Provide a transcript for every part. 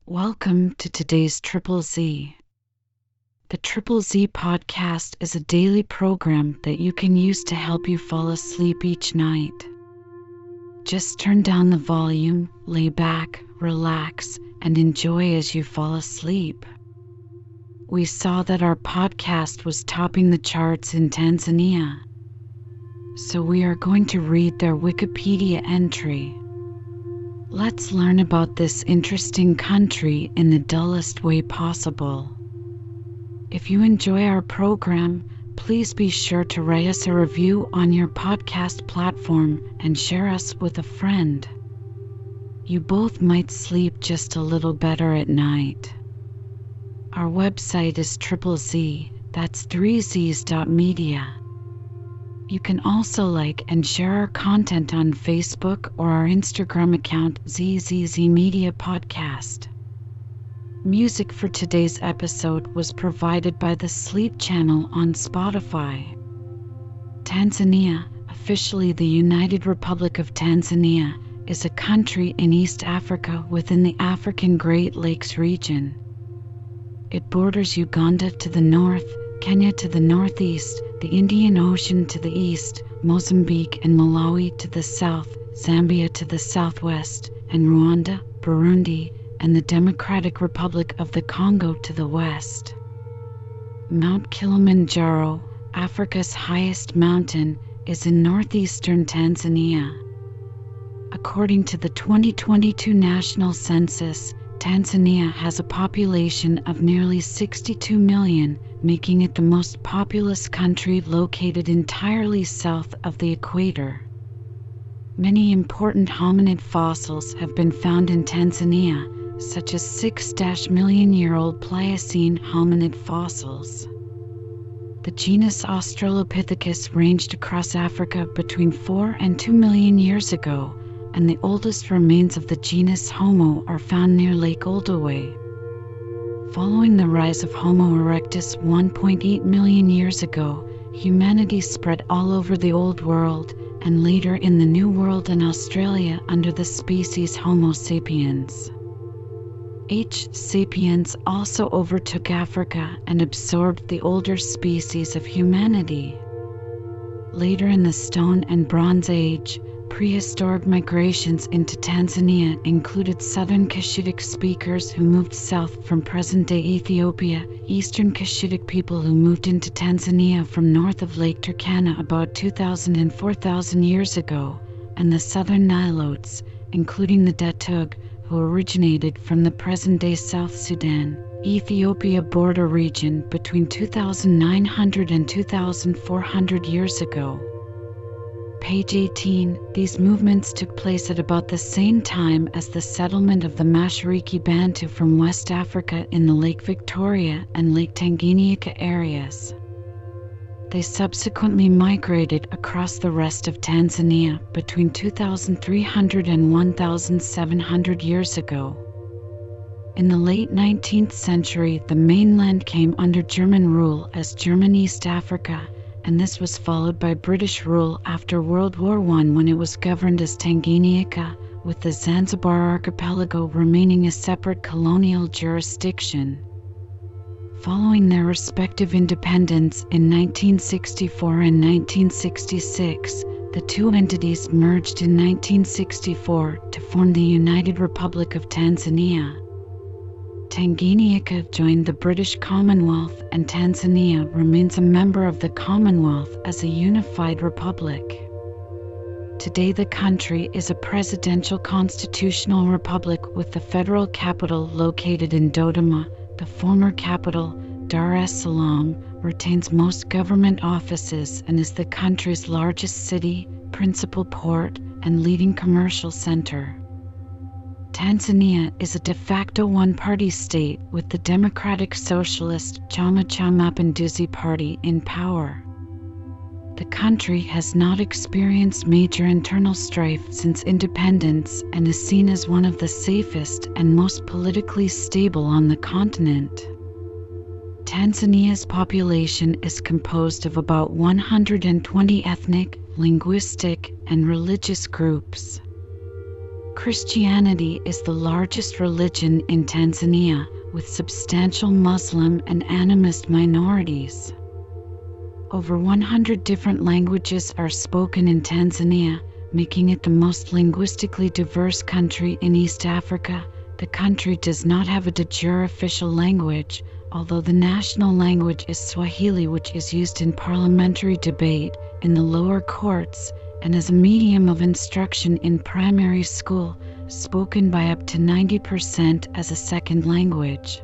Welcome to today's Triple Z. The Triple Z podcast is a daily program that you can use to help you fall asleep each night. Just turn down the volume, lay back, relax, and enjoy as you fall asleep. We saw that our podcast was topping the charts in Tanzania, so we are going to read their Wikipedia entry. Let's learn about this interesting country in the dullest way possible. If you enjoy our program, please be sure to write us a review on your podcast platform and share us with a friend. You both might sleep just a little better at night. Our website is Triple Z, that's 3zs.media. You can also like and share our content on Facebook or our Instagram account ZZZ Media Podcast. Music for today's episode was provided by the Sleep Channel on Spotify. Tanzania, officially the United Republic of Tanzania, is a country in East Africa within the African Great Lakes region. It borders Uganda to the north, Kenya to the northeast, the Indian Ocean to the east, Mozambique and Malawi to the south, Zambia to the southwest, and Rwanda, Burundi, and the Democratic Republic of the Congo to the west. Mount Kilimanjaro, Africa's highest mountain, is in northeastern Tanzania. According to the 2022 National Census, Tanzania has a population of nearly 62 million, making it the most populous country located entirely south of the equator. Many important hominid fossils have been found in Tanzania, such as 6-million-year-old Pliocene hominid fossils. The genus Australopithecus ranged across Africa between 4 and 2 million years ago, and the oldest remains of the genus Homo are found near Lake Olduvai. Following the rise of Homo erectus 1.8 million years ago, humanity spread all over the Old World, and later in the New World and Australia under the species Homo sapiens. H. sapiens also overtook Africa and absorbed the older species of humanity. Later in the Stone and Bronze Age, prehistoric migrations into Tanzania included southern Cushitic speakers who moved south from present-day Ethiopia, eastern Cushitic people who moved into Tanzania from north of Lake Turkana about 2,000 and 4,000 years ago, and the southern Nilotes, including the Datug, who originated from the present-day South Sudan, Ethiopia border region between 2,900 and 2,400 years ago. Page 18. These movements took place at about the same time as the settlement of the Mashariki Bantu from West Africa in the Lake Victoria and Lake Tanganyika areas. They subsequently migrated across the rest of Tanzania between 2,300 and 1,700 years ago. In the late 19th century, the mainland came under German rule as German East Africa, and this was followed by British rule after World War I when it was governed as Tanganyika, with the Zanzibar Archipelago remaining a separate colonial jurisdiction. Following their respective independence in 1964 and 1966, the two entities merged in 1964 to form the United Republic of Tanzania. Tanganyika joined the British Commonwealth, and Tanzania remains a member of the Commonwealth as a unified republic. Today the country is a presidential constitutional republic with the federal capital located in Dodoma. The former capital, Dar es Salaam, retains most government offices and is the country's largest city, principal port, and leading commercial center. Tanzania is a de facto one-party state with the Democratic Socialist Chama cha Mapinduzi Party in power. The country has not experienced major internal strife since independence and is seen as one of the safest and most politically stable on the continent. Tanzania's population is composed of about 120 ethnic, linguistic, and religious groups. Christianity is the largest religion in Tanzania, with substantial Muslim and animist minorities. Over 100 different languages are spoken in Tanzania, making it the most linguistically diverse country in East Africa. The country does not have a de jure official language, although the national language is Swahili, which is used in parliamentary debate, in the lower courts, and as a medium of instruction in primary school, spoken by up to 90% as a second language.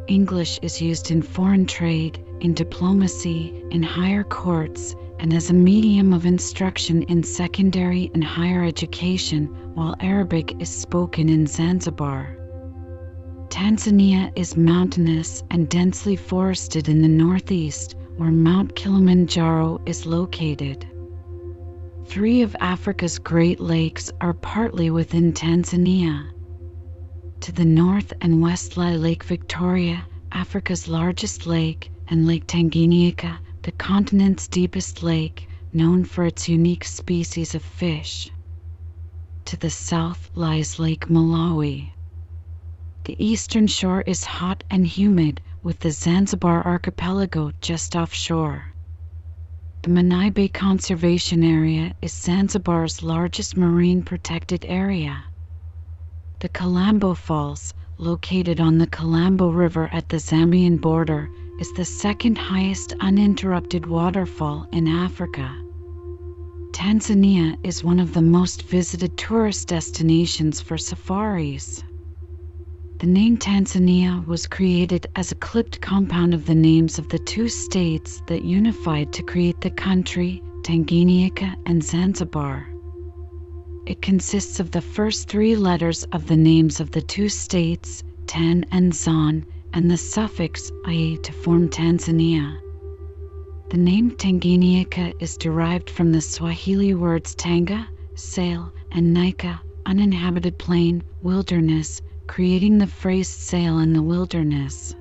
English is used in foreign trade, in diplomacy, in higher courts, and as a medium of instruction in secondary and higher education, while Arabic is spoken in Zanzibar. Tanzania is mountainous and densely forested in the northeast, where Mount Kilimanjaro is located. 3 of Africa's Great Lakes are partly within Tanzania. To the north and west lie Lake Victoria, Africa's largest lake, and Lake Tanganyika, the continent's deepest lake, known for its unique species of fish. To the south lies Lake Malawi. The eastern shore is hot and humid, with the Zanzibar Archipelago just offshore. The Menai Bay Conservation Area is Zanzibar's largest marine protected area. The Kalambo Falls, located on the Kalambo River at the Zambian border, is the second highest uninterrupted waterfall in Africa. Tanzania is one of the most visited tourist destinations for safaris. The name Tanzania was created as a clipped compound of the names of the 2 states that unified to create the country, Tanganyika and Zanzibar. It consists of the first 3 letters of the names of the 2 states, Tan and Zan, and the suffix ia to form Tanzania. The name Tanganyika is derived from the Swahili words tanga, sail, and nika, uninhabited plain, wilderness, creating the phrase sail in the wilderness.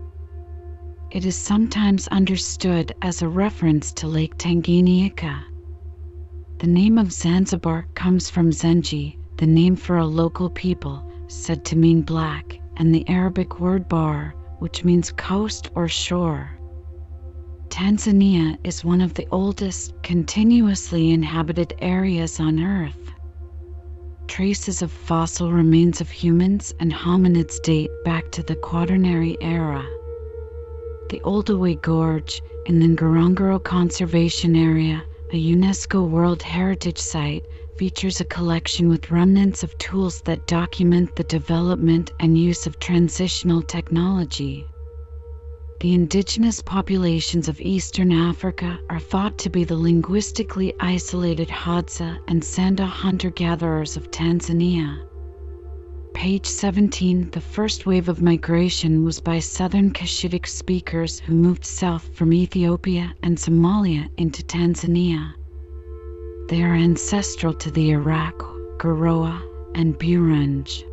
It is sometimes understood as a reference to Lake Tanganyika. The name of Zanzibar comes from Zenji, the name for a local people, said to mean black, and the Arabic word bar, which means coast or shore. Tanzania is one of the oldest continuously inhabited areas on Earth. Traces of fossil remains of humans and hominids date back to the Quaternary era. The Oldoway Gorge in the Ngorongoro Conservation Area, a UNESCO World Heritage Site, features a collection with remnants of tools that document the development and use of transitional technology. The indigenous populations of Eastern Africa are thought to be the linguistically isolated Hadza and Sanda hunter-gatherers of Tanzania. Page 17. The first wave of migration was by southern Cushitic speakers who moved south from Ethiopia and Somalia into Tanzania. They are ancestral to the Iraq, Garoa, and Burunj.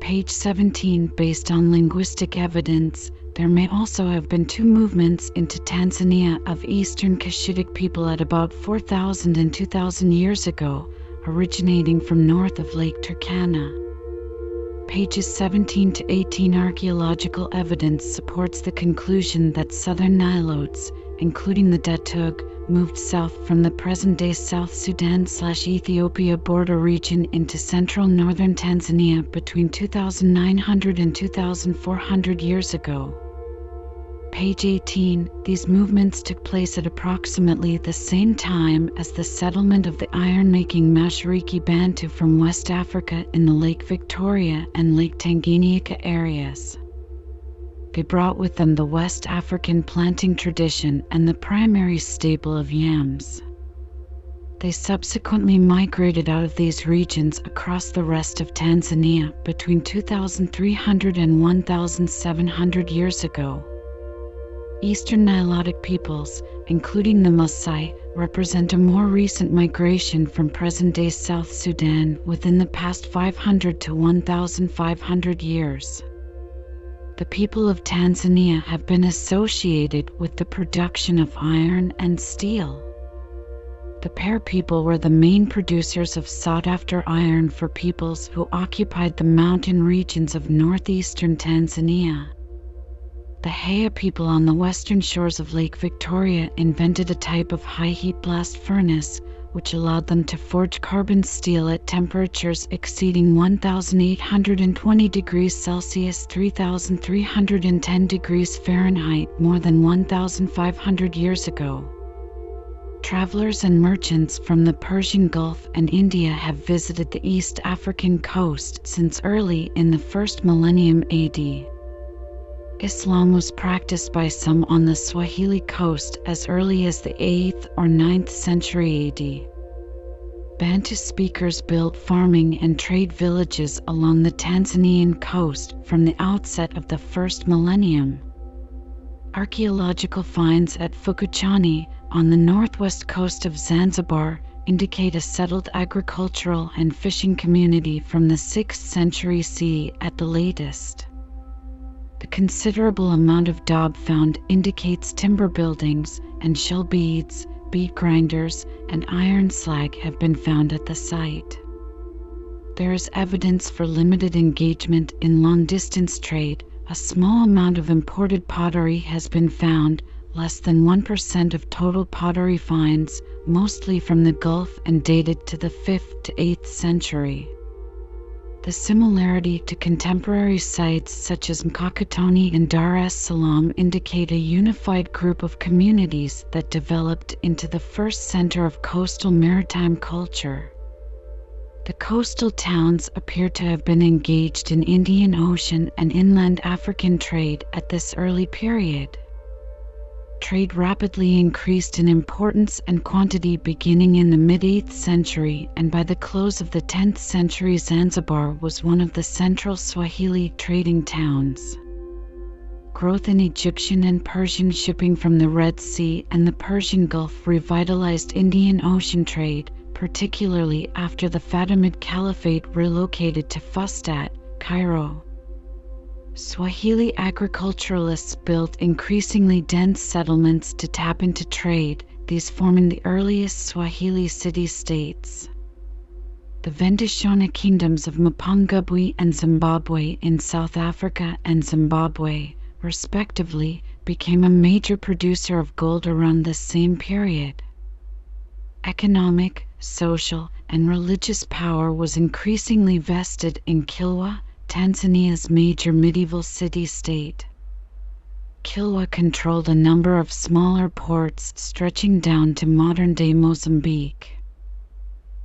Page 17. Based on linguistic evidence, there may also have been 2 movements into Tanzania of Eastern Cushitic people at about 4,000 and 2,000 years ago, originating from north of Lake Turkana. Pages 17 to 18. Archaeological evidence supports the conclusion that southern Nilotes, including the Datug, moved south from the present-day South Sudan/Ethiopia border region into central northern Tanzania between 2,900 and 2,400 years ago. Page 18. These movements took place at approximately the same time as the settlement of the iron-making Mashariki Bantu from West Africa in the Lake Victoria and Lake Tanganyika areas. They brought with them the West African planting tradition and the primary staple of yams. They subsequently migrated out of these regions across the rest of Tanzania between 2,300 and 1,700 years ago. Eastern Nilotic peoples, including the Maasai, represent a more recent migration from present-day South Sudan within the past 500 to 1,500 years. The people of Tanzania have been associated with the production of iron and steel. The Pare people were the main producers of sought-after iron for peoples who occupied the mountain regions of northeastern Tanzania. The Haya people on the western shores of Lake Victoria invented a type of high-heat blast furnace, which allowed them to forge carbon steel at temperatures exceeding 1,820 degrees Celsius (3,310 degrees Fahrenheit) more than 1,500 years ago. Travelers and merchants from the Persian Gulf and India have visited the East African coast since early in the first millennium AD. Islam was practiced by some on the Swahili coast as early as the 8th or 9th century AD. Bantu speakers built farming and trade villages along the Tanzanian coast from the outset of the first millennium. Archaeological finds at Fukuchani, on the northwest coast of Zanzibar, indicate a settled agricultural and fishing community from the 6th century CE at the latest. The considerable amount of daub found indicates timber buildings, and shell beads, bead grinders, and iron slag have been found at the site. There is evidence for limited engagement in long-distance trade. A small amount of imported pottery has been found, less than 1% of total pottery finds, mostly from the Gulf and dated to the 5th to 8th century. The similarity to contemporary sites such as Mkokotoni and Dar es Salaam indicate a unified group of communities that developed into the first center of coastal maritime culture. The coastal towns appear to have been engaged in Indian Ocean and inland African trade at this early period. Trade rapidly increased in importance and quantity beginning in the mid-8th century, and by the close of the 10th century Zanzibar was one of the central Swahili trading towns. Growth in Egyptian and Persian shipping from the Red Sea and the Persian Gulf revitalized Indian Ocean trade, particularly after the Fatimid Caliphate relocated to Fustat, Cairo. Swahili agriculturalists built increasingly dense settlements to tap into trade, these forming the earliest Swahili city-states. The Vendishona kingdoms of Mapungubwe and Zimbabwe in South Africa and Zimbabwe, respectively, became a major producer of gold around this same period. Economic, social, and religious power was increasingly vested in Kilwa, Tanzania's major medieval city-state. Kilwa controlled a number of smaller ports stretching down to modern-day Mozambique.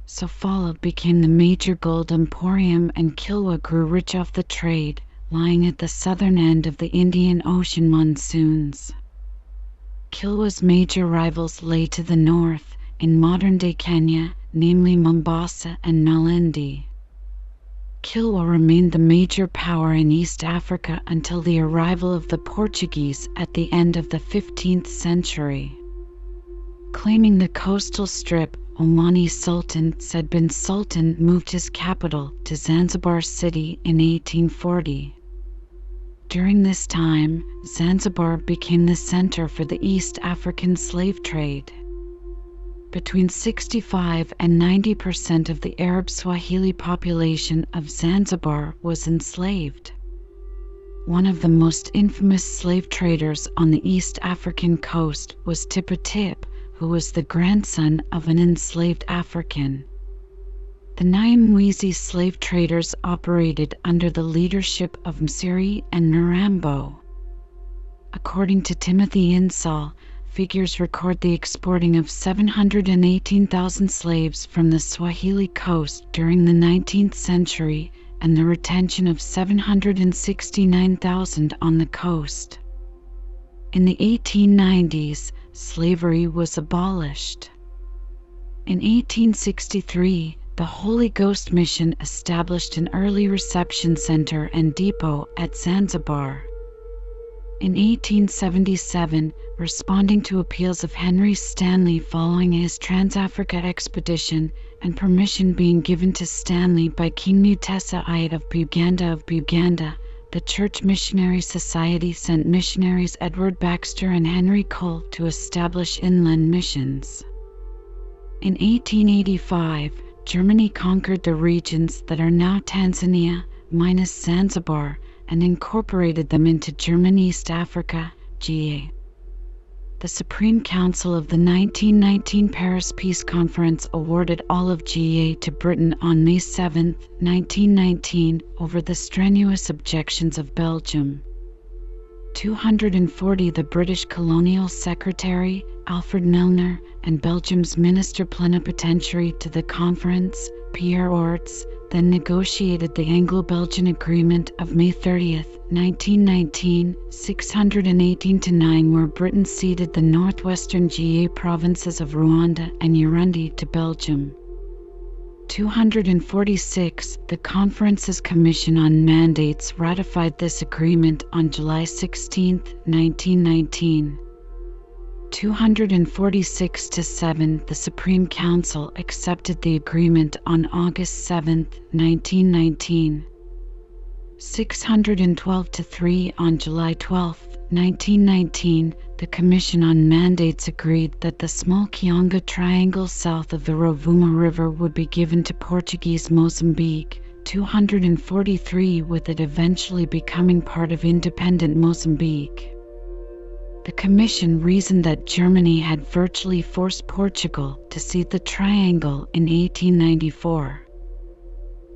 Sofala became the major gold emporium, and Kilwa grew rich off the trade, lying at the southern end of the Indian Ocean monsoons. Kilwa's major rivals lay to the north, in modern-day Kenya, namely Mombasa and Malindi. Kilwa remained the major power in East Africa until the arrival of the Portuguese at the end of the 15th century. Claiming the coastal strip, Omani Sultan Said bin Sultan moved his capital to Zanzibar City in 1840. During this time, Zanzibar became the center for the East African slave trade. Between 65 and 90% of the Arab Swahili population of Zanzibar was enslaved. One of the most infamous slave traders on the East African coast was Tippa Tip, who was the grandson of an enslaved African. The Nyamwezi slave traders operated under the leadership of Msiri and Mirambo. According to Timothy Insall, figures record the exporting of 718,000 slaves from the Swahili coast during the 19th century and the retention of 769,000 on the coast. In the 1890s, slavery was abolished. In 1863, the Holy Ghost Mission established an early reception center and depot at Zanzibar. In 1877, responding to appeals of Henry Stanley following his Trans-Africa expedition, and permission being given to Stanley by King Mutesa I of Buganda, the Church Missionary Society sent missionaries Edward Baxter and Henry Cole to establish inland missions. In 1885, Germany conquered the regions that are now Tanzania, minus Zanzibar, and incorporated them into German East Africa, GA. The Supreme Council of the 1919 Paris Peace Conference awarded all of GA to Britain on May 7, 1919, over the strenuous objections of Belgium. 240 The British Colonial Secretary, Alfred Milner, and Belgium's Minister Plenipotentiary to the conference, Pierre Orts, then negotiated the Anglo-Belgian Agreement of May 30, 1919, 618-9, where Britain ceded the northwestern GA provinces of Rwanda and Burundi to Belgium. 246 The Conference's Commission on Mandates ratified this agreement on July 16, 1919. 246-7 The Supreme Council accepted the agreement on August 7, 1919. 612-3 On July 12, 1919, the Commission on Mandates agreed that the small Kionga Triangle south of the Rovuma River would be given to Portuguese Mozambique, 243, with it eventually becoming part of independent Mozambique. The Commission reasoned that Germany had virtually forced Portugal to cede the triangle in 1894.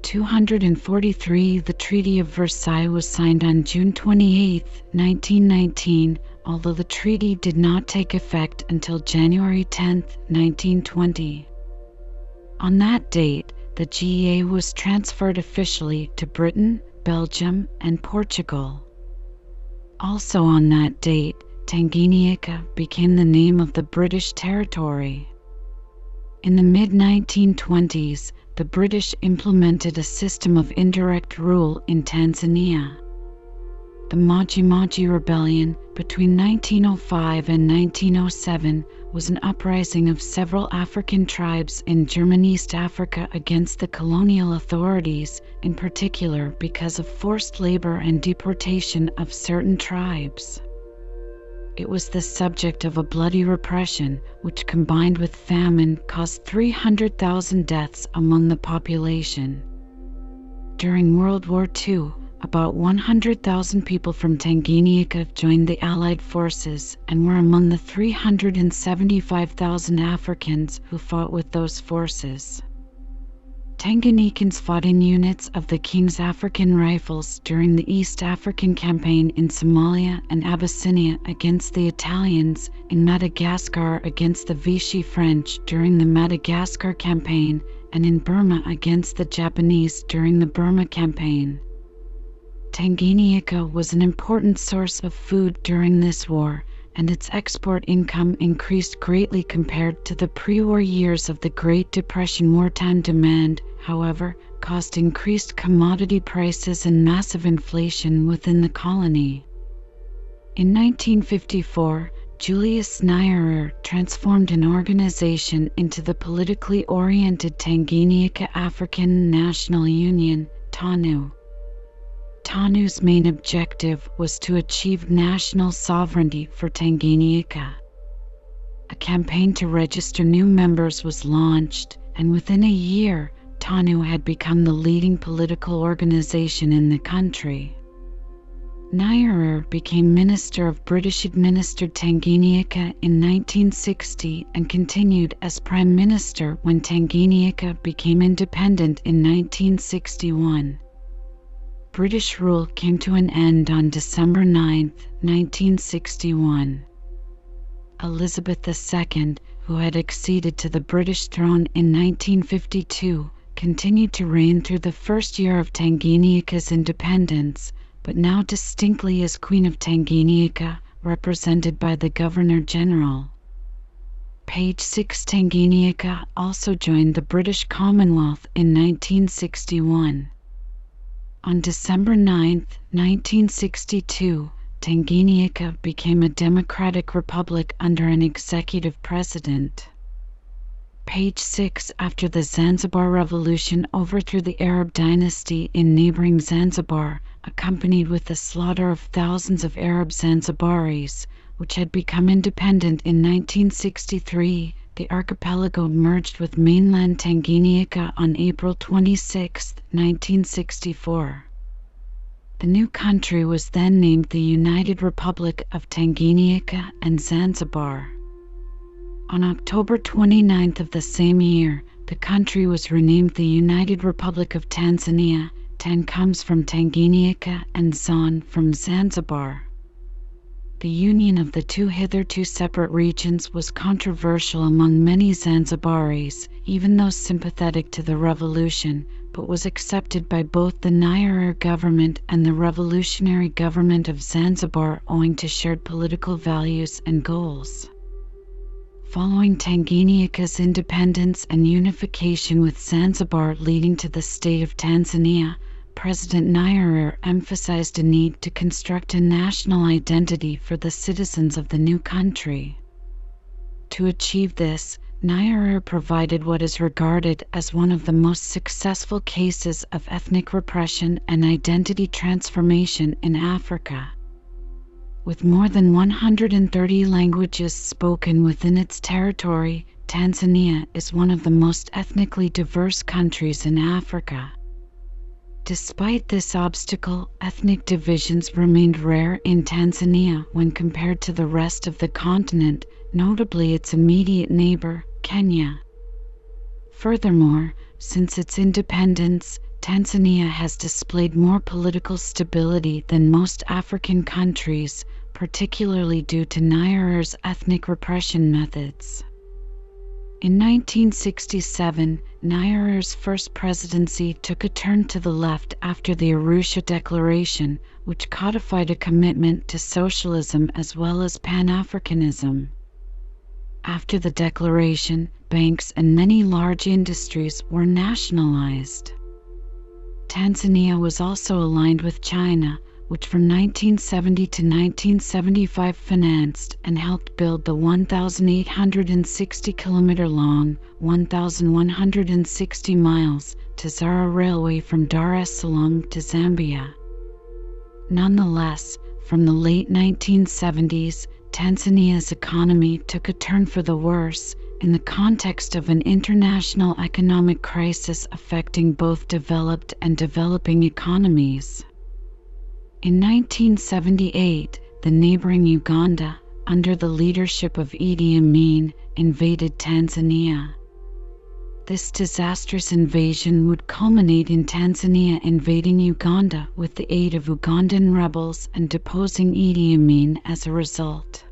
243 The Treaty of Versailles was signed on June 28, 1919, although the treaty did not take effect until January 10, 1920. On that date, the GEA was transferred officially to Britain, Belgium, and Portugal. Also on that date, Tanganyika became the name of the British territory. In the mid-1920s, the British implemented a system of indirect rule in Tanzania. The Maji Maji Rebellion between 1905 and 1907 was an uprising of several African tribes in German East Africa against the colonial authorities, in particular because of forced labor and deportation of certain tribes. It was the subject of a bloody repression, which combined with famine caused 300,000 deaths among the population. During World War II, about 100,000 people from Tanganyika joined the Allied forces and were among the 375,000 Africans who fought with those forces. Tanganyikans fought in units of the King's African Rifles during the East African Campaign in Somalia and Abyssinia against the Italians, in Madagascar against the Vichy French during the Madagascar Campaign, and in Burma against the Japanese during the Burma Campaign. Tanganyika was an important source of food during this war, and its export income increased greatly compared to the pre-war years of the Great Depression. Wartime demand, however, caused increased commodity prices and massive inflation within the colony. In 1954, Julius Nyerere transformed an organization into the politically oriented Tanganyika African National Union, TANU. TANU's main objective was to achieve national sovereignty for Tanganyika. A campaign to register new members was launched, and within a year, TANU had become the leading political organization in the country. Nyerere became Minister of British-administered Tanganyika in 1960 and continued as Prime Minister when Tanganyika became independent in 1961. British rule came to an end on December 9, 1961. Elizabeth II, who had acceded to the British throne in 1952, continued to reign through the first year of Tanganyika's independence, but now distinctly as Queen of Tanganyika, represented by the Governor-General. Page 6 Tanganyika also joined the British Commonwealth in 1961. On December 9, 1962, Tanganyika became a democratic republic under an executive president. Page 6 After the Zanzibar Revolution overthrew the Arab dynasty in neighboring Zanzibar, accompanied with the slaughter of thousands of Arab Zanzibaris, which had become independent in 1963, the archipelago merged with mainland Tanganyika on April 26, 1964. The new country was then named the United Republic of Tanganyika and Zanzibar. On October 29th of the same year, the country was renamed the United Republic of Tanzania. Tan comes from Tanganyika and Zan from Zanzibar. The union of the two hitherto separate regions was controversial among many Zanzibaris, even those sympathetic to the revolution, but was accepted by both the Nyerere government and the revolutionary government of Zanzibar owing to shared political values and goals. Following Tanganyika's independence and unification with Zanzibar leading to the state of Tanzania, President Nyerere emphasized a need to construct a national identity for the citizens of the new country. To achieve this, Nyerere provided what is regarded as one of the most successful cases of ethnic repression and identity transformation in Africa. With more than 130 languages spoken within its territory, Tanzania is one of the most ethnically diverse countries in Africa. Despite this obstacle, ethnic divisions remained rare in Tanzania when compared to the rest of the continent, notably its immediate neighbor, Kenya. Furthermore, since its independence, Tanzania has displayed more political stability than most African countries, particularly due to Nyerere's ethnic repression methods. In 1967, Nyerere's first presidency took a turn to the left after the Arusha Declaration, which codified a commitment to socialism as well as Pan-Africanism. After the declaration, banks and many large industries were nationalized. Tanzania was also aligned with China, which from 1970 to 1975 financed and helped build the 1,860-kilometer-long, 1,160 miles, Tazara Railway from Dar es Salaam to Zambia. Nonetheless, from the late 1970s, Tanzania's economy took a turn for the worse, in the context of an international economic crisis affecting both developed and developing economies. In 1978, the neighboring Uganda, under the leadership of Idi Amin, invaded Tanzania. This disastrous invasion would culminate in Tanzania invading Uganda with the aid of Ugandan rebels and deposing Idi Amin as a result.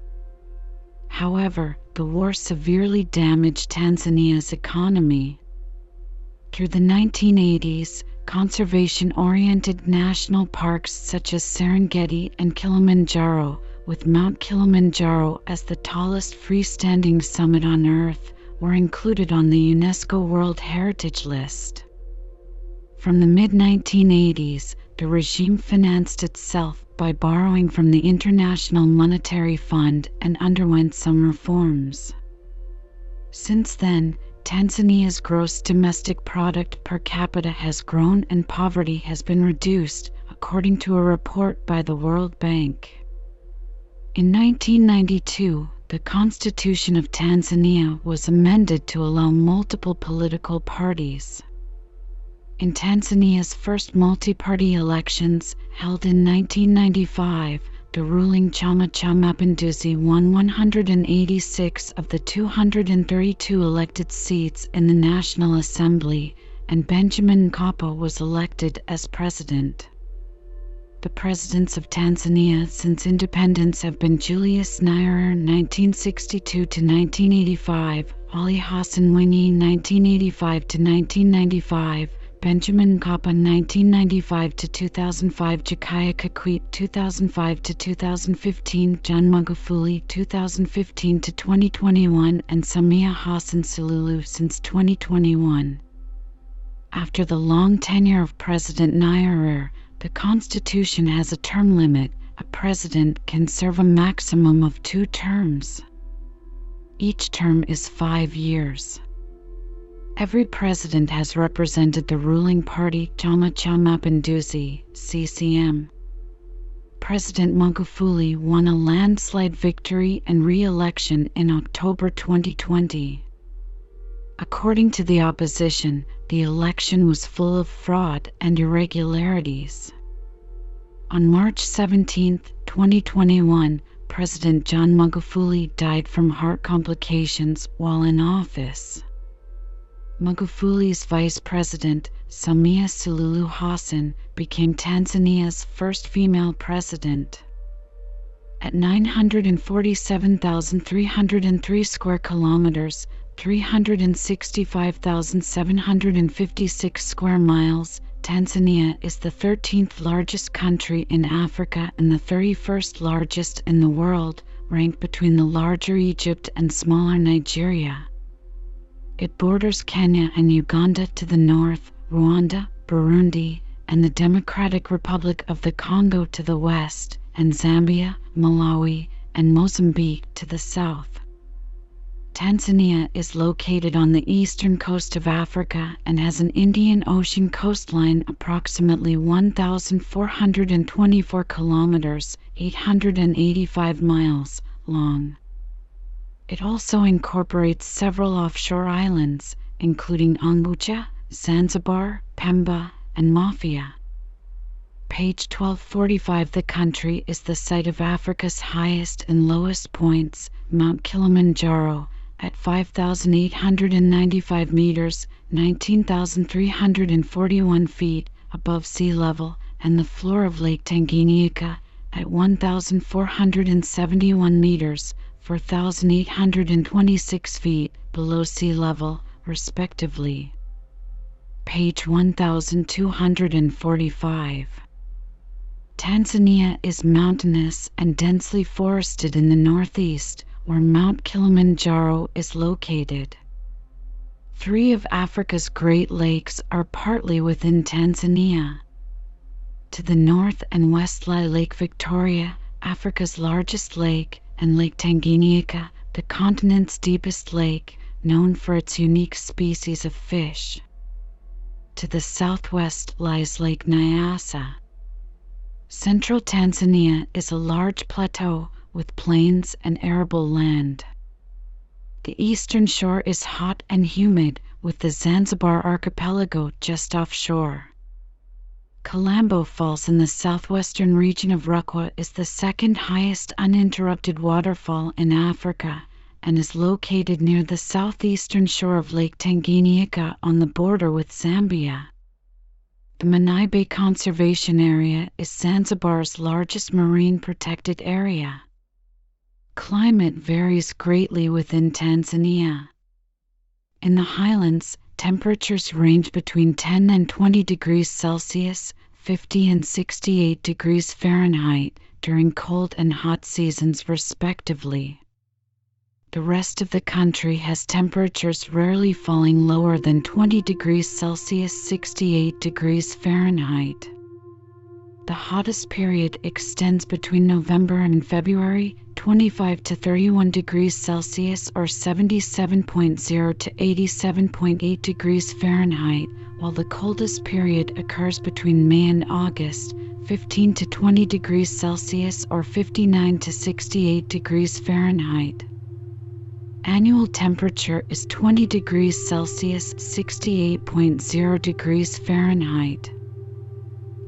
However, the war severely damaged Tanzania's economy. Through the 1980s, conservation-oriented national parks such as Serengeti and Kilimanjaro, with Mount Kilimanjaro as the tallest freestanding summit on Earth, were included on the UNESCO World Heritage List. From the mid-1980s, the regime financed itself by borrowing from the International Monetary Fund and underwent some reforms. Since then, Tanzania's gross domestic product per capita has grown and poverty has been reduced, according to a report by the World Bank. In 1992, the Constitution of Tanzania was amended to allow multiple political parties. In Tanzania's first multi-party elections, held in 1995, the ruling Chama cha Mapinduzi won 186 of the 232 elected seats in the National Assembly, and Benjamin Mkapa was elected as president. The presidents of Tanzania since independence have been Julius Nyerere (1962–1985), Ali Hassan Mwinyi (1985–1995), Benjamin Mkapa (1995–2005), Jakaya Kikwete (2005–2015), John Magufuli (2015–2021), and Samia Hassan Suluhu since 2021. After the long tenure of President Nyerere, the Constitution has a term limit. A president can serve a maximum of 2 terms. Each term is 5 years. Every president has represented the ruling party Chama cha Mapinduzi (CCM). President Magufuli won a landslide victory and re-election in October 2020. According to the opposition, the election was full of fraud and irregularities. On March 17, 2021, President John Magufuli died from heart complications while in office. Magufuli's vice president, Samia Suluhu Hassan, became Tanzania's first female president. At 947,303 square kilometers, 365,756 square miles, Tanzania is the 13th largest country in Africa and the 31st largest in the world, ranked between the larger Egypt and smaller Nigeria. It borders Kenya and Uganda to the north, Rwanda, Burundi, and the Democratic Republic of the Congo to the west, and Zambia, Malawi, and Mozambique to the south. Tanzania is located on the eastern coast of Africa and has an Indian Ocean coastline approximately 1,424 kilometers, 885 miles, long. It also incorporates several offshore islands, including Unguja, Zanzibar, Pemba, and Mafia. Page 1245. The country is the site of Africa's highest and lowest points, Mount Kilimanjaro, at 5,895 meters, 19,341 feet above sea level, and the floor of Lake Tanganyika at 1,471 meters, 4,826 feet below sea level, respectively. Page 1245. Tanzania is mountainous and densely forested in the northeast, where Mount Kilimanjaro is located. 3 of Africa's Great Lakes are partly within Tanzania. To the north and west lie Lake Victoria, Africa's largest lake, and Lake Tanganyika, the continent's deepest lake, known for its unique species of fish. To the southwest lies Lake Nyasa. Central Tanzania is a large plateau with plains and arable land. The eastern shore is hot and humid, with the Zanzibar Archipelago just offshore. Kalambo Falls in the southwestern region of Rukwa is the second highest uninterrupted waterfall in Africa and is located near the southeastern shore of Lake Tanganyika on the border with Zambia. The Menai Bay Conservation Area is Zanzibar's largest marine protected area. Climate varies greatly within Tanzania. In the highlands, temperatures range between 10 and 20 degrees Celsius, 50 and 68 degrees Fahrenheit, during cold and hot seasons respectively. The rest of the country has temperatures rarely falling lower than 20 degrees Celsius, 68 degrees Fahrenheit. The hottest period extends between November and February, 25 to 31 degrees Celsius or 77.0 to 87.8 degrees Fahrenheit, while the coldest period occurs between May and August, 15 to 20 degrees Celsius or 59 to 68 degrees Fahrenheit. Annual temperature is 20 degrees Celsius, 68.0 degrees Fahrenheit.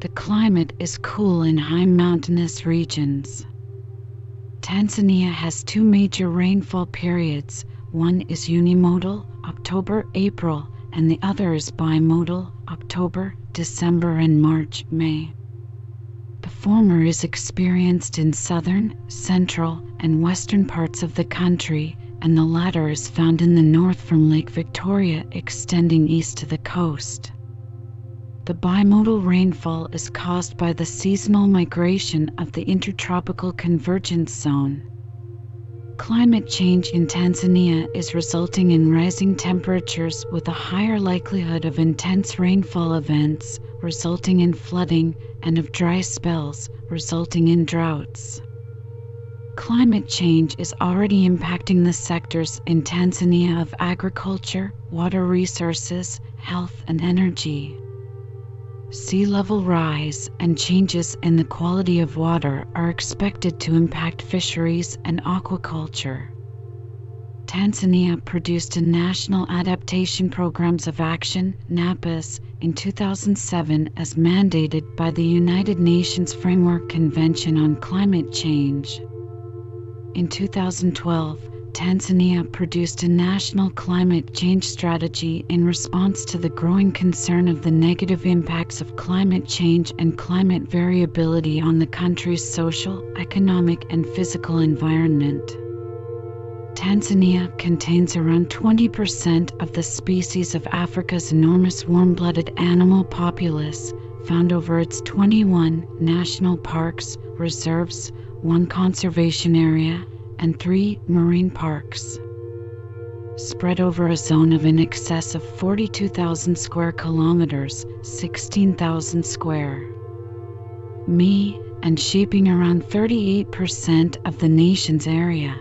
The climate is cool in high mountainous regions. Tanzania has 2 major rainfall periods. One is unimodal, October-April, and the other is bimodal, October-December and March-May. The former is experienced in southern, central, and western parts of the country, and the latter is found in the north from Lake Victoria extending east to the coast. The bimodal rainfall is caused by the seasonal migration of the intertropical convergence zone. Climate change in Tanzania is resulting in rising temperatures with a higher likelihood of intense rainfall events, resulting in flooding, and of dry spells, resulting in droughts. Climate change is already impacting the sectors in Tanzania of agriculture, water resources, health, and energy. Sea level rise and changes in the quality of water are expected to impact fisheries and aquaculture. Tanzania produced a National Adaptation Programs of Action (NAPAS) in 2007 as mandated by the United Nations Framework Convention on Climate Change. In 2012, Tanzania produced a national climate change strategy in response to the growing concern of the negative impacts of climate change and climate variability on the country's social, economic, and physical environment. Tanzania contains around 20% of the species of Africa's enormous warm-blooded animal populace, found over its 21 national parks, reserves, 1 conservation area, and 3 marine parks. Spread over a zone of in excess of 42,000 square kilometers, 16,000 square mi, and shaping around 38% of the nation's area.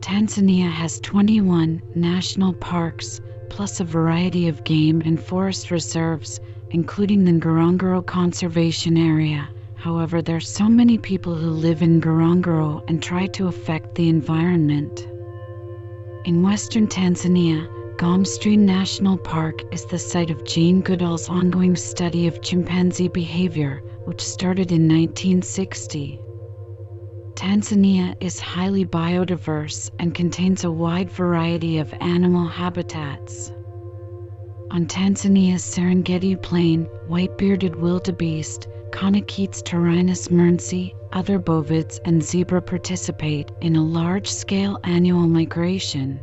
Tanzania has 21 national parks, plus a variety of game and forest reserves, including the Ngorongoro Conservation Area. However, there are so many people who live in Ngorongoro and try to affect the environment. In western Tanzania, Serengeti National Park is the site of Jane Goodall's ongoing study of chimpanzee behavior, which started in 1960. Tanzania is highly biodiverse and contains a wide variety of animal habitats. On Tanzania's Serengeti Plain, white-bearded wildebeest, Connochetes taurinus mearnsii, other bovids, and zebra participate in a large-scale annual migration.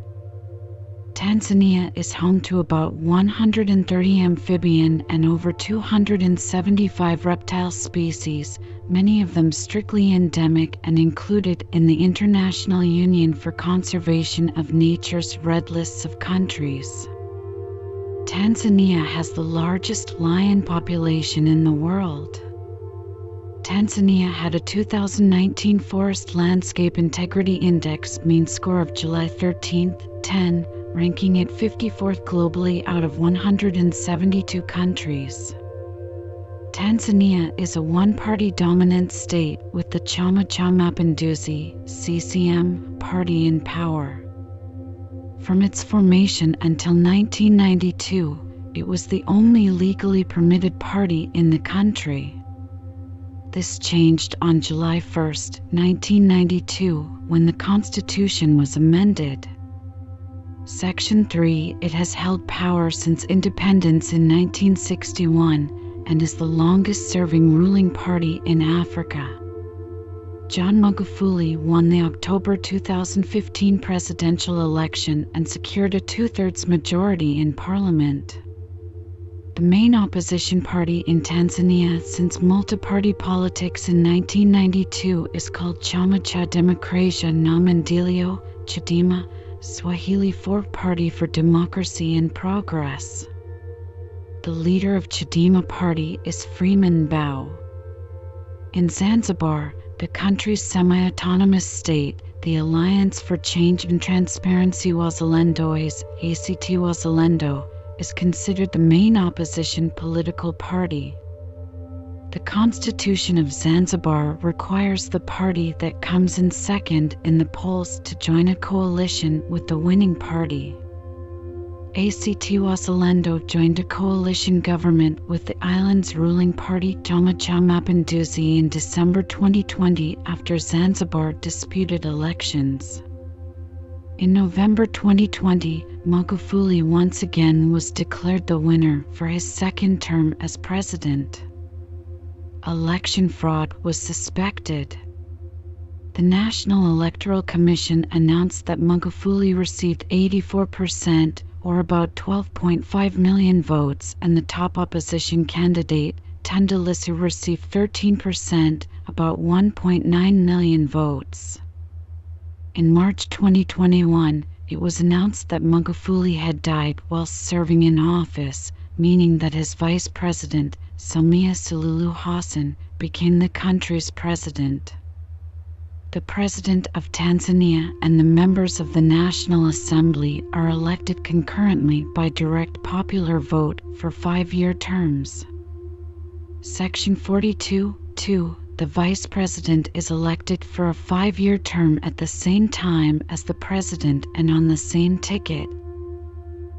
Tanzania is home to about 130 amphibian and over 275 reptile species, many of them strictly endemic and included in the International Union for Conservation of Nature's Red Lists of Countries. Tanzania has the largest lion population in the world. Tanzania had a 2019 Forest Landscape Integrity Index mean score of July 13, 10, ranking it 54th globally out of 172 countries. Tanzania is a one-party dominant state with the Chama cha Mapinduzi (CCM) party in power. From its formation until 1992, it was the only legally permitted party in the country. This changed on July 1, 1992, when the Constitution was amended. Section 3, it has held power since independence in 1961 and is the longest-serving ruling party in Africa. John Magufuli won the October 2015 presidential election and secured a two-thirds majority in parliament. The main opposition party in Tanzania since multi-party politics in 1992 is called Chama cha Demokrasia na Maendeleo, Chadema, Swahili for Party for Democracy and Progress. The leader of Chadema party is Freeman Mbowe. In Zanzibar, the country's semi-autonomous state, the Alliance for Change and Transparency Wazalendo's ACT Wazalendo, is considered the main opposition political party. The Constitution of Zanzibar requires the party that comes in second in the polls to join a coalition with the winning party. ACT Wazalendo joined a coalition government with the island's ruling party Chama cha Mapinduzi in December 2020 after Zanzibar disputed elections. In November 2020, Magufuli once again was declared the winner for his second term as president. Election fraud was suspected. The National Electoral Commission announced that Magufuli received 84%, or about 12.5 million votes, and the top opposition candidate, Tundu Lissu, received 13%, about 1.9 million votes. In March 2021, it was announced that Magufuli had died whilst serving in office, meaning that his vice president, Samia Suluhu Hassan, became the country's president. The President of Tanzania and the members of the National Assembly are elected concurrently by direct popular vote for 5-year terms. Section 42(2) the Vice President is elected for a 5-year term at the same time as the President and on the same ticket.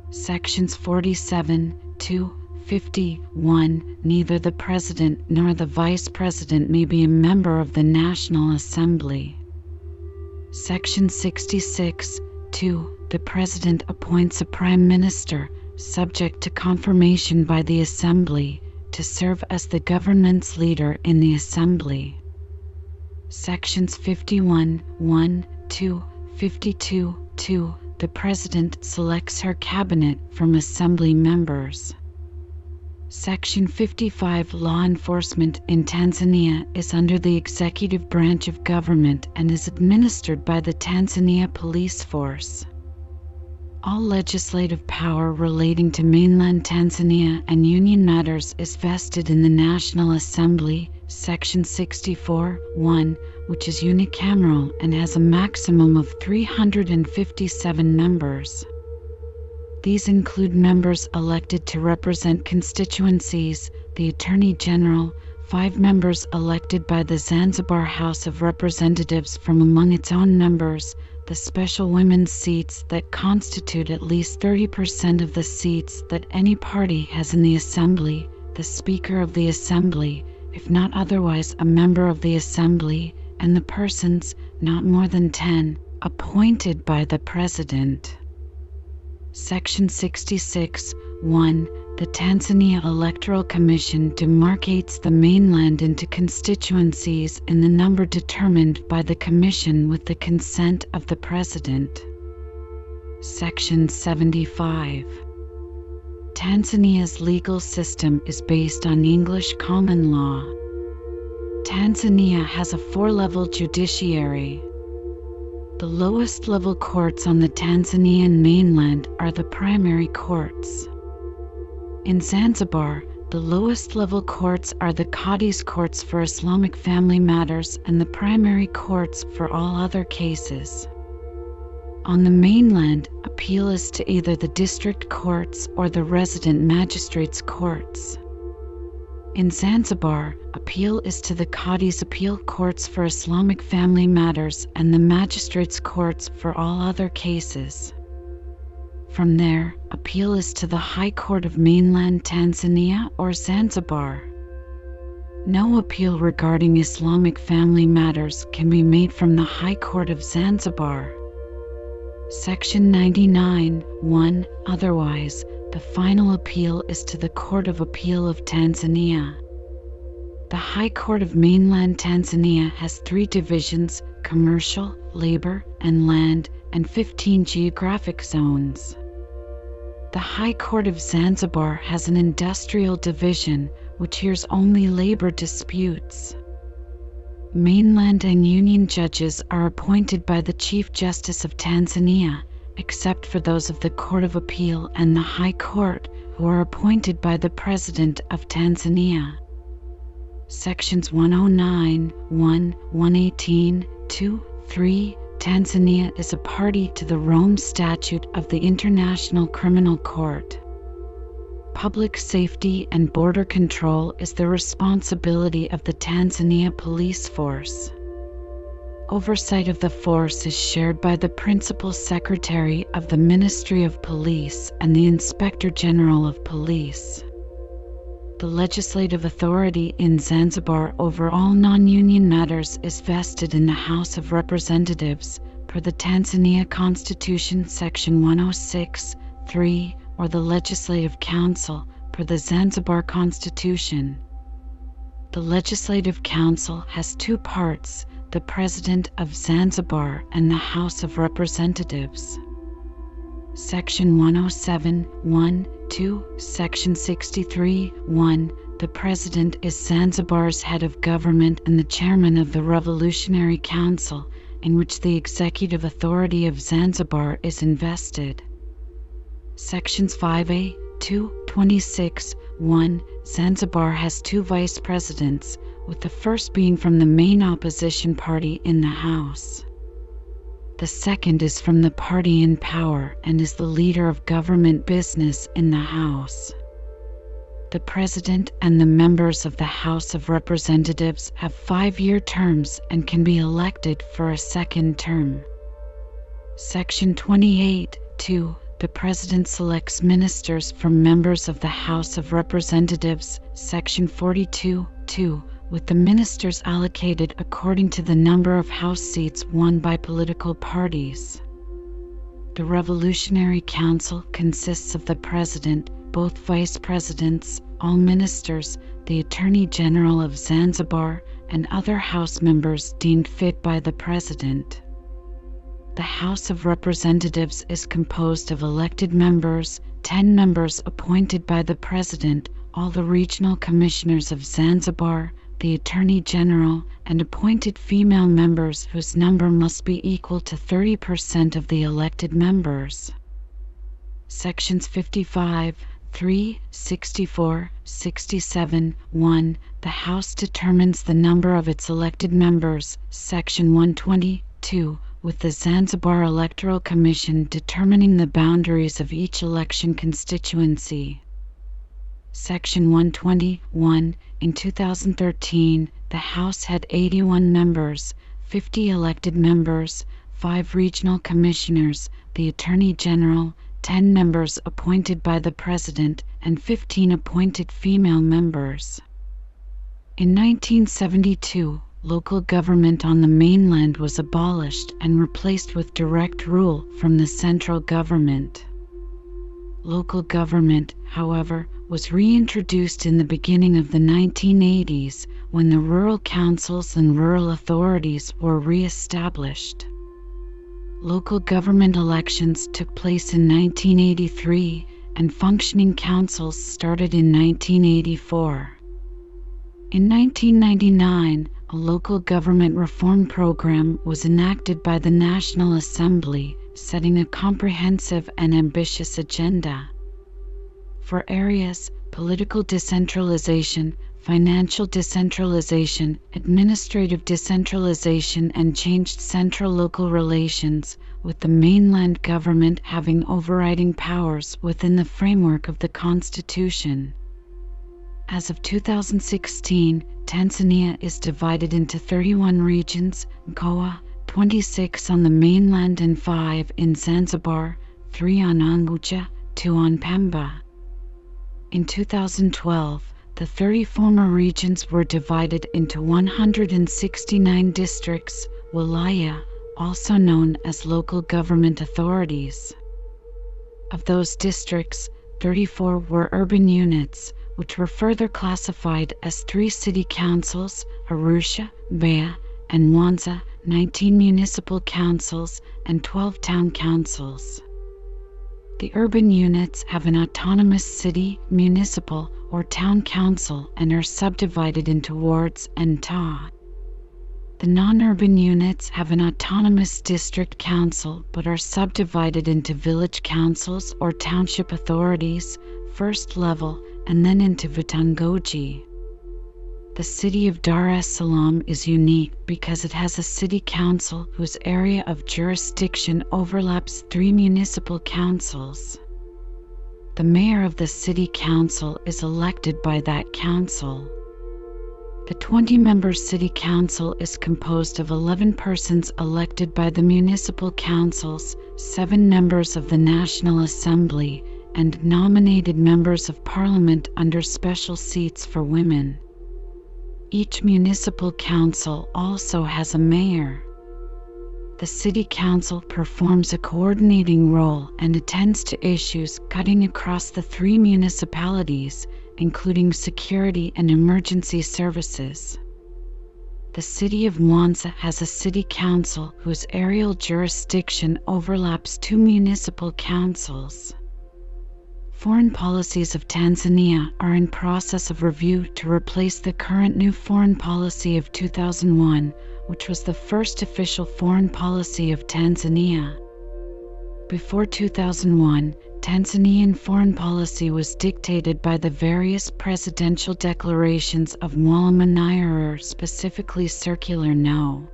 Sections 47 to 51. Neither the President nor the Vice President may be a member of the National Assembly. Section 66 2. The President appoints a Prime Minister, subject to confirmation by the Assembly, to serve as the government's leader in the Assembly. Sections 51 1 to 52 2. The President selects her cabinet from Assembly members. Section 55. Law enforcement in Tanzania is under the executive branch of government and is administered by the Tanzania Police Force. All legislative power relating to mainland Tanzania and union matters is vested in the National Assembly, Section 64 1, which is unicameral and has a maximum of 357 members. These include members elected to represent constituencies, the Attorney General, 5 members elected by the Zanzibar House of Representatives from among its own members, the special women's seats that constitute at least 30% of the seats that any party has in the Assembly, the Speaker of the Assembly, if not otherwise a member of the Assembly, and the persons, not more than 10, appointed by the President. Section 66 1. The Tanzania Electoral Commission demarcates the mainland into constituencies in the number determined by the Commission with the consent of the President. Section 75. Tanzania's legal system is based on English common law. Tanzania has a 4-level judiciary. The lowest level courts on the Tanzanian mainland are the primary courts. In Zanzibar, the lowest level courts are the Qadi's courts for Islamic family matters and the primary courts for all other cases. On the mainland, appeal is to either the district courts or the resident magistrates' courts. In Zanzibar, appeal is to the Qadi's appeal courts for Islamic family matters and the magistrates' courts for all other cases. From there, appeal is to the High Court of mainland Tanzania or Zanzibar. No appeal regarding Islamic family matters can be made from the High Court of Zanzibar. Section 99 1. Otherwise, the final appeal is to the Court of Appeal of Tanzania. The High Court of mainland Tanzania has 3 divisions: commercial, labor, and land, and 15 geographic zones. The High Court of Zanzibar has an industrial division, which hears only labor disputes. Mainland and union judges are appointed by the Chief Justice of Tanzania, except for those of the Court of Appeal and the High Court, who are appointed by the President of Tanzania. Sections 109, 1, 118, 2, 3. Tanzania is a party to the Rome Statute of the International Criminal Court. Public safety and border control is the responsibility of the Tanzania Police Force. Oversight of the force is shared by the Principal Secretary of the Ministry of Police and the Inspector General of Police. The legislative authority in Zanzibar over all non-union matters is vested in the House of Representatives, per the Tanzania Constitution Section 106, 3, or the Legislative Council, per the Zanzibar Constitution. The Legislative Council has 2 parts: the President of Zanzibar and the House of Representatives. Section 107, 1, 2, Section 63, 1. The President is Zanzibar's head of government and the chairman of the Revolutionary Council, in which the executive authority of Zanzibar is invested. Sections 5A, 2, 26, 1. Zanzibar has 2 vice presidents, with the first being from the main opposition party in the House. The second is from the party in power and is the leader of government business in the House. The President and the members of the House of Representatives have 5-year terms and can be elected for a second term. Section 28(2). The President selects ministers from members of the House of Representatives. Section 42(2), with the ministers allocated according to the number of House seats won by political parties. The Revolutionary Council consists of the President, both Vice Presidents, all ministers, the Attorney General of Zanzibar, and other House members deemed fit by the President. The House of Representatives is composed of elected members, 10 members appointed by the President, all the regional commissioners of Zanzibar, the Attorney General, and appointed female members whose number must be equal to 30% of the elected members. Sections 55(3), 64, 67, 1. The House determines the number of its elected members. Section 122, with the Zanzibar Electoral Commission determining the boundaries of each election constituency. Section 121. In 2013, the House had 81 members, 50 elected members, 5 regional commissioners, the Attorney General, 10 members appointed by the President, and 15 appointed female members. In 1972, local government on the mainland was abolished and replaced with direct rule from the central government. Local government, however, was reintroduced in the beginning of the 1980s when the rural councils and rural authorities were re-established. Local government elections took place in 1983 and functioning councils started in 1984. In 1999, a local government reform program was enacted by the National Assembly, setting a comprehensive and ambitious agenda. For areas: political decentralization, financial decentralization, administrative decentralization, and changed central-local relations, with the mainland government having overriding powers within the framework of the Constitution. As of 2016, Tanzania is divided into 31 regions, Goa, 26 on the mainland and 5 in Zanzibar, 3 on Unguja, 2 on Pemba. In 2012, the 30 former regions were divided into 169 districts, wilaya, also known as local government authorities. Of those districts, 34 were urban units, which were further classified as 3 city councils, Arusha, Mbeya, and Mwanza, 19 municipal councils, and 12 town councils. The urban units have an autonomous city, municipal, or town council and are subdivided into wards and taa. The non-urban units have an autonomous district council but are subdivided into village councils or township authorities, first level, and then into vitongoji. The city of Dar es Salaam is unique because it has a city council whose area of jurisdiction overlaps 3 municipal councils. The mayor of the city council is elected by that council. The 20-member city council is composed of 11 persons elected by the municipal councils, 7 members of the National Assembly, and nominated members of parliament under special seats for women. Each municipal council also has a mayor. The city council performs a coordinating role and attends to issues cutting across the 3 municipalities, including security and emergency services. The city of Mwanza has a city council whose areal jurisdiction overlaps 2 municipal councils. Foreign policies of Tanzania are in process of review to replace the current new foreign policy of 2001, which was the first official foreign policy of Tanzania. Before 2001, Tanzanian foreign policy was dictated by the various presidential declarations of Mwalimu Nyerere, specifically Circular No.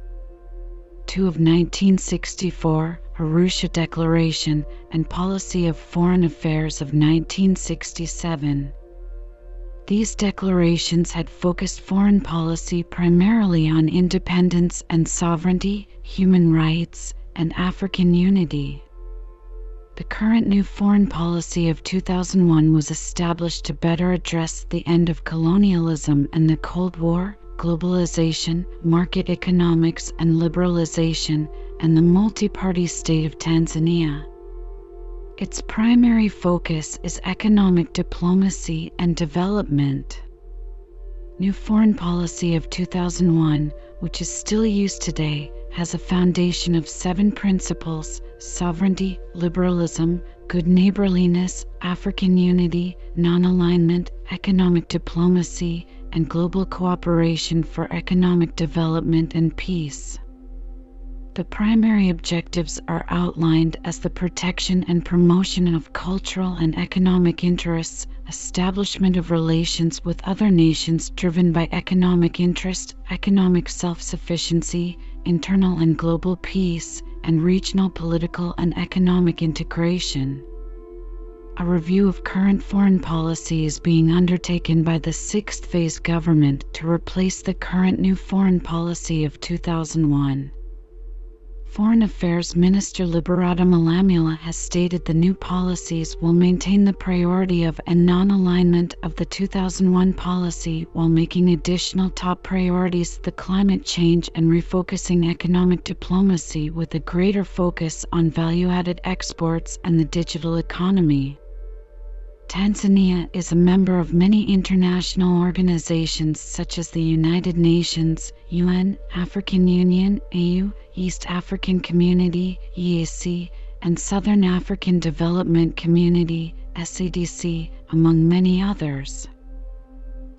2 of 1964, Arusha Declaration, and Policy of Foreign Affairs of 1967. These declarations had focused foreign policy primarily on independence and sovereignty, human rights, and African unity. The current new foreign policy of 2001 was established to better address the end of colonialism and the Cold War, globalization, market economics and liberalization, and the multi-party state of Tanzania. Its primary focus is economic diplomacy and development. New foreign policy of 2001, which is still used today, has a foundation of 7 principles: sovereignty, liberalism, good neighborliness, African unity, non-alignment, economic diplomacy, and global cooperation for economic development and peace. The primary objectives are outlined as the protection and promotion of cultural and economic interests, establishment of relations with other nations driven by economic interest, economic self-sufficiency, internal and global peace, and regional political and economic integration. A review of current foreign policy is being undertaken by the 6th Phase government to replace the current new foreign policy of 2001. Foreign Affairs Minister Liberata Malamula has stated the new policies will maintain the priority of and non-alignment of the 2001 policy while making additional top priorities the climate change and refocusing economic diplomacy with a greater focus on value-added exports and the digital economy. Tanzania is a member of many international organizations such as the United Nations, UN, African Union, AU, East African Community, EAC, and Southern African Development Community, SADC, among many others.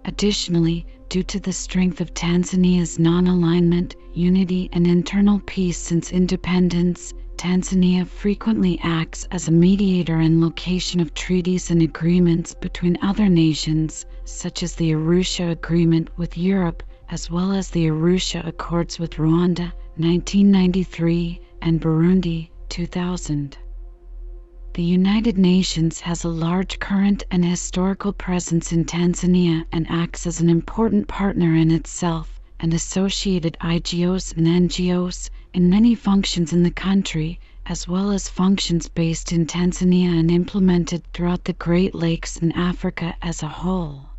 Additionally, due to the strength of Tanzania's non-alignment, unity, and internal peace since independence, Tanzania frequently acts as a mediator and location of treaties and agreements between other nations, such as the Arusha Agreement with Europe, as well as the Arusha Accords with Rwanda, 1993, and Burundi, 2000. The United Nations has a large current and historical presence in Tanzania and acts as an important partner in itself and associated IGOs and NGOs in many functions in the country, as well as functions based in Tanzania and implemented throughout the Great Lakes and Africa as a whole.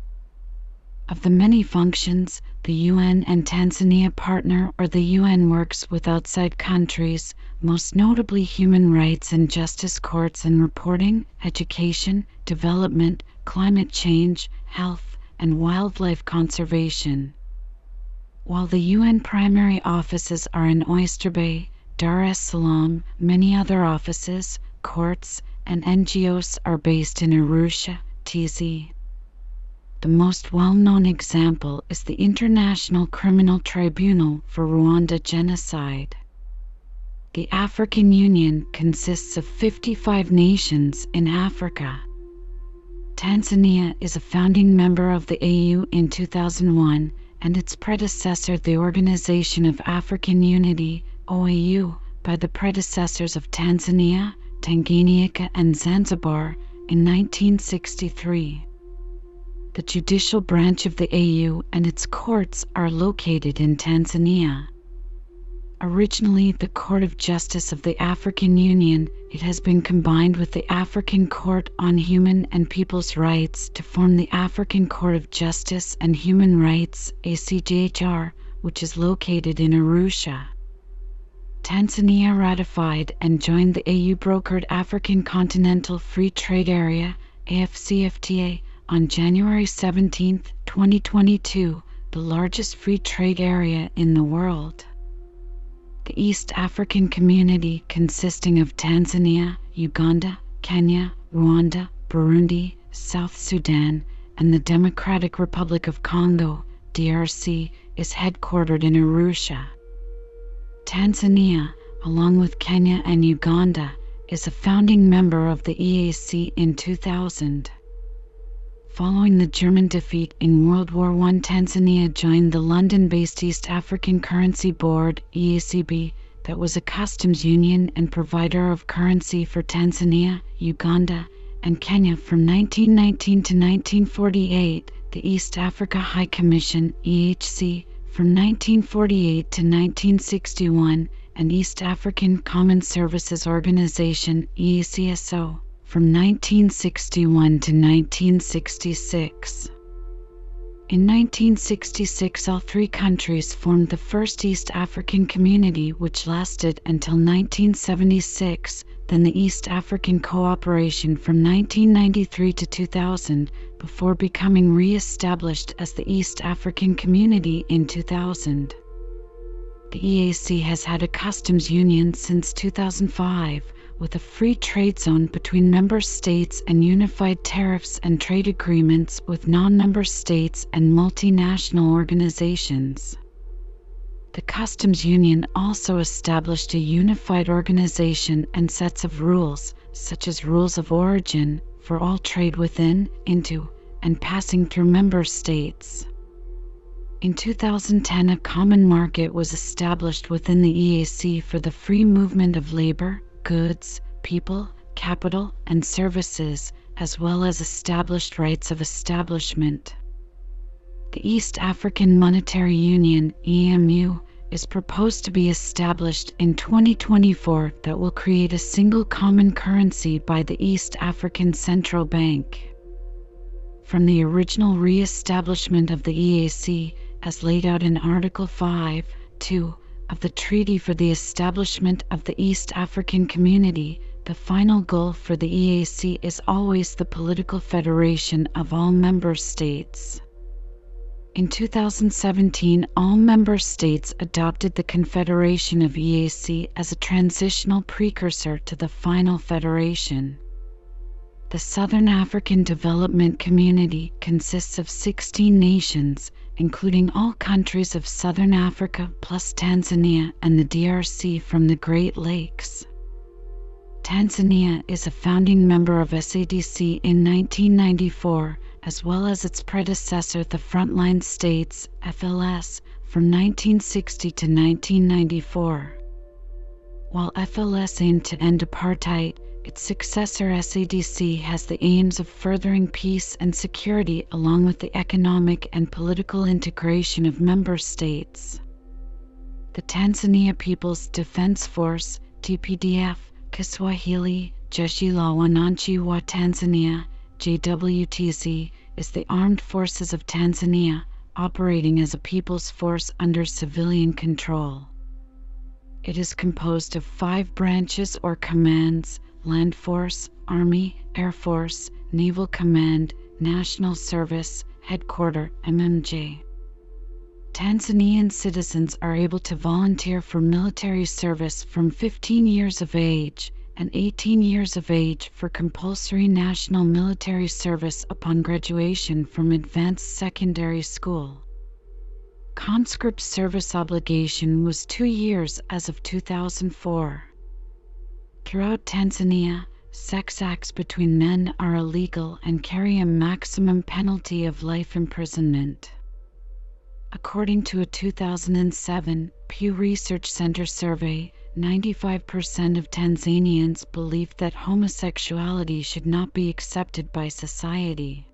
Of the many functions, the UN and Tanzania partner or the UN works with outside countries, most notably human rights and justice courts and reporting, education, development, climate change, health, and wildlife conservation. While the UN primary offices are in Oyster Bay, Dar es Salaam, many other offices, courts, and NGOs are based in Arusha, TZ. The most well-known example is the International Criminal Tribunal for Rwanda genocide. The African Union consists of 55 nations in Africa. Tanzania is a founding member of the AU in 2001, and its predecessor, the Organization of African Unity, OAU, by the predecessors of Tanzania, Tanganyika, and Zanzibar in 1963. The judicial branch of the AU and its courts are located in Tanzania. Originally the Court of Justice of the African Union, it has been combined with the African Court on Human and People's Rights to form the African Court of Justice and Human Rights, ACJHR, which is located in Arusha. Tanzania ratified and joined the AU-brokered African Continental Free Trade Area, AfCFTA, on January 17, 2022, the largest free trade area in the world. The East African Community, consisting of Tanzania, Uganda, Kenya, Rwanda, Burundi, South Sudan, and the Democratic Republic of Congo, DRC, is headquartered in Arusha. Tanzania, along with Kenya and Uganda, is a founding member of the EAC in 2000. Following the German defeat in World War I, Tanzania joined the London-based East African Currency Board, EACB, that was a customs union and provider of currency for Tanzania, Uganda, and Kenya from 1919 to 1948. The East Africa High Commission (EHC) from 1948 to 1961, and East African Common Services Organization (EACSO) from 1961 to 1966. In 1966, all three countries formed the first East African Community, which lasted until 1976, then the East African Cooperation from 1993 to 2000, before becoming re-established as the East African Community in 2000. The EAC has had a customs union since 2005, with a free trade zone between member states and unified tariffs and trade agreements with non-member states and multinational organizations. The customs union also established a unified organization and sets of rules, such as rules of origin, for all trade within, into, and passing through member states. In 2010, a common market was established within the EAC for the free movement of labor, goods, people, capital, and services, as well as established rights of establishment. The East African Monetary Union (EMU) is proposed to be established in 2024 that will create a single common currency by the East African Central Bank. From the original re-establishment of the EAC, as laid out in Article 5(2) of the Treaty for the Establishment of the East African Community, the final goal for the EAC is always the political federation of all member states. In 2017, all member states adopted the Confederation of EAC as a transitional precursor to the final federation. The Southern African Development Community consists of 16 nations, including all countries of Southern Africa plus Tanzania and the DRC from the Great Lakes. Tanzania is a founding member of SADC in 1994, as well as its predecessor, the Frontline States (FLS), from 1960 to 1994. While FLS aimed to end apartheid, its successor SADC has the aims of furthering peace and security along with the economic and political integration of member states. The Tanzania People's Defense Force (TPDF), Kiswahili, Jeshi la Wananchi wa Tanzania (JWTZ), is the Armed Forces of Tanzania, operating as a people's force under civilian control. It is composed of 5 branches or commands: Land Force, Army, Air Force, Naval Command, National Service, Headquarter, MMJ. Tanzanian citizens are able to volunteer for military service from 15 years of age and 18 years of age for compulsory national military service upon graduation from advanced secondary school. Conscript service obligation was 2 years as of 2004. Throughout Tanzania, sex acts between men are illegal and carry a maximum penalty of life imprisonment. According to a 2007 Pew Research Center survey, 95% of Tanzanians believe that homosexuality should not be accepted by society.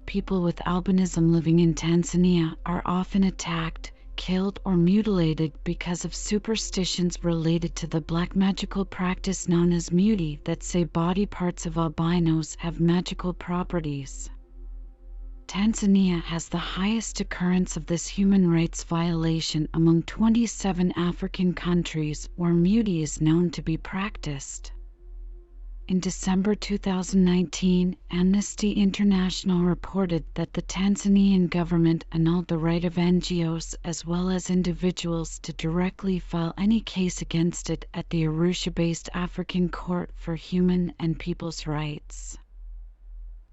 People with albinism living in Tanzania are often attacked, killed, or mutilated because of superstitions related to the black magical practice known as muti that say body parts of albinos have magical properties. Tanzania has the highest occurrence of this human rights violation among 27 African countries where muti is known to be practiced. In December 2019, Amnesty International reported that the Tanzanian government annulled the right of NGOs as well as individuals to directly file any case against it at the Arusha-based African Court for Human and People's Rights.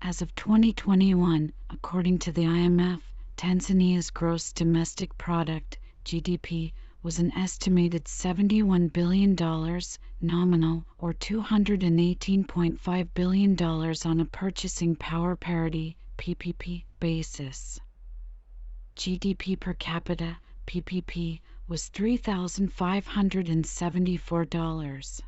As of 2021, according to the IMF, Tanzania's gross domestic product, GDP, was an estimated $71 billion, nominal, or $218.5 billion on a purchasing power parity, PPP, basis. GDP per capita, PPP, was $3,574.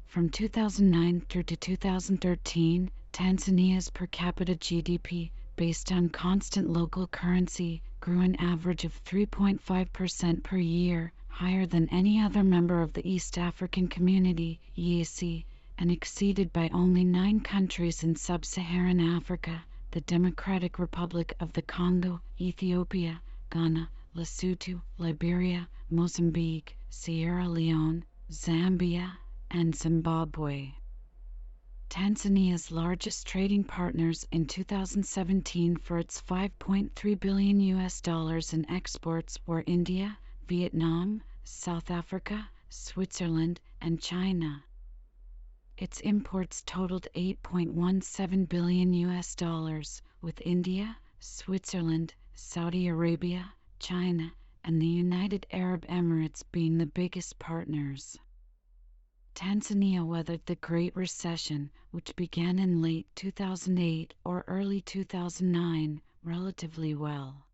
From 2009 through to 2013, Tanzania's per capita GDP, based on constant local currency, grew an average of 3.5% per year, higher than any other member of the East African Community (EAC), and exceeded by only 9 countries in sub-Saharan Africa: the Democratic Republic of the Congo, Ethiopia, Ghana, Lesotho, Liberia, Mozambique, Sierra Leone, Zambia, and Zimbabwe. Tanzania's largest trading partners in 2017 for its $5.3 billion in exports were India, Vietnam, South Africa, Switzerland, and China. Its imports totaled $8.17 billion, with India, Switzerland, Saudi Arabia, China, and the United Arab Emirates being the biggest partners. Tanzania weathered the Great Recession, which began in late 2008 or early 2009, relatively well.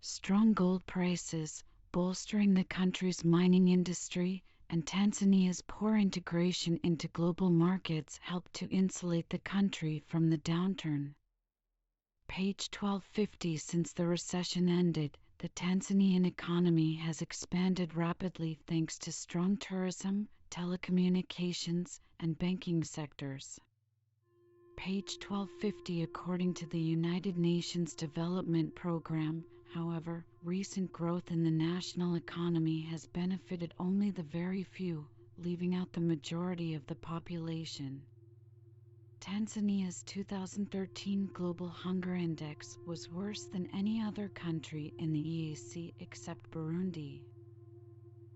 Strong gold prices, bolstering the country's mining industry, and Tanzania's poor integration into global markets helped to insulate the country from the downturn. Page 1250. Since the recession ended, the Tanzanian economy has expanded rapidly thanks to strong tourism, telecommunications, and banking sectors. Page 1250. According to the United Nations Development Programme, however, recent growth in the national economy has benefited only the very few, leaving out the majority of the population. Tanzania's 2013 Global Hunger Index was worse than any other country in the EAC except Burundi.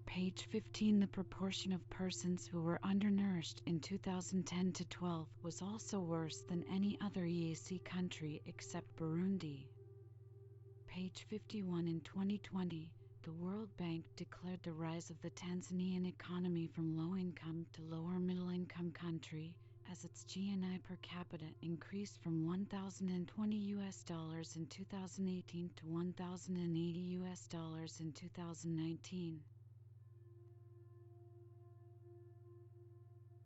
Page 15. The proportion of persons who were undernourished in 2010 to 12 was also worse than any other EAC country except Burundi. Page 51. In 2020, the World Bank declared the rise of the Tanzanian economy from low-income to lower middle-income country as its GNI per capita increased from $1,020 in 2018 to $1,080 in 2019.